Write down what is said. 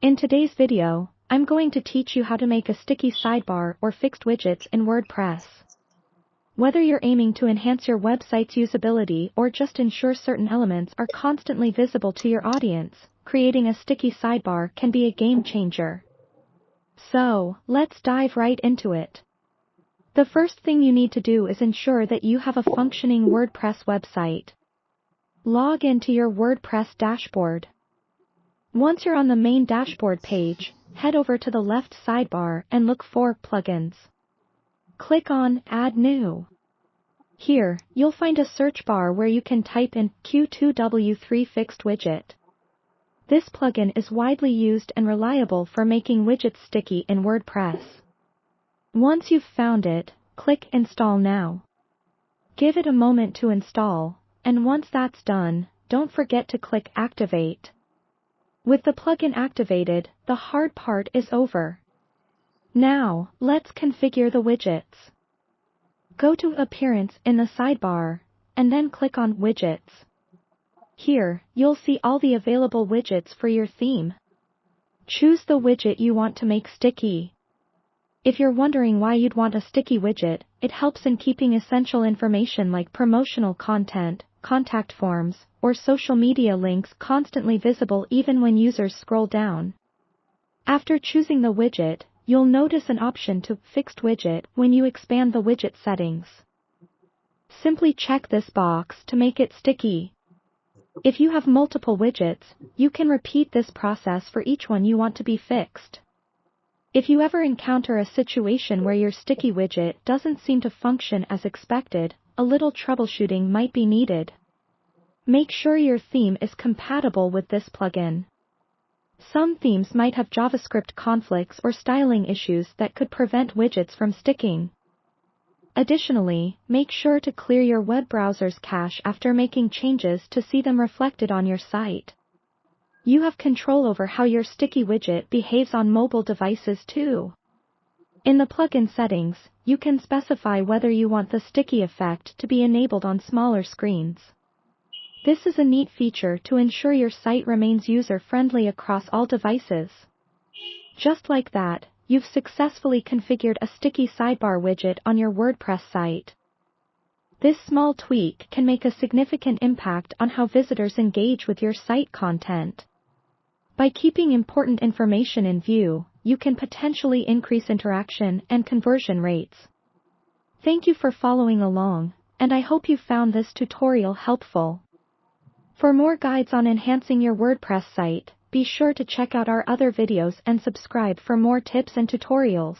In today's video, I'm going to teach you how to make a sticky sidebar or fixed widgets in WordPress. Whether you're aiming to enhance your website's usability or just ensure certain elements are constantly visible to your audience, creating a sticky sidebar can be a game changer. So, let's dive right into it. The first thing you need to do is ensure that you have a functioning WordPress website. Log into your WordPress dashboard. Once you're on the main dashboard page, head over to the left sidebar and look for Plugins. Click on Add New. Here, you'll find a search bar where you can type in Q2W3 Fixed Widget. This plugin is widely used and reliable for making widgets sticky in WordPress. Once you've found it, click Install Now. Give it a moment to install, and once that's done, don't forget to click Activate. With the plugin activated, the hard part is over. Now, let's configure the widgets. Go to Appearance in the sidebar, and then click on Widgets. Here, you'll see all the available widgets for your theme. Choose the widget you want to make sticky. If you're wondering why you'd want a sticky widget, it helps in keeping essential information like promotional content, contact forms, or social media links constantly visible even when users scroll down. After choosing the widget, you'll notice an option to Fixed Widget when you expand the widget settings. Simply check this box to make it sticky. If you have multiple widgets, you can repeat this process for each one you want to be fixed. If you ever encounter a situation where your sticky widget doesn't seem to function as expected, a little troubleshooting might be needed. Make sure your theme is compatible with this plugin. Some themes might have JavaScript conflicts or styling issues that could prevent widgets from sticking. Additionally, make sure to clear your web browser's cache after making changes to see them reflected on your site. You have control over how your sticky widget behaves on mobile devices too. In the plugin settings, you can specify whether you want the sticky effect to be enabled on smaller screens. This is a neat feature to ensure your site remains user-friendly across all devices. Just like that, you've successfully configured a sticky sidebar widget on your WordPress site. This small tweak can make a significant impact on how visitors engage with your site content. By keeping important information in view, you can potentially increase interaction and conversion rates. Thank you for following along, and I hope you found this tutorial helpful. For more guides on enhancing your WordPress site, be sure to check out our other videos and subscribe for more tips and tutorials.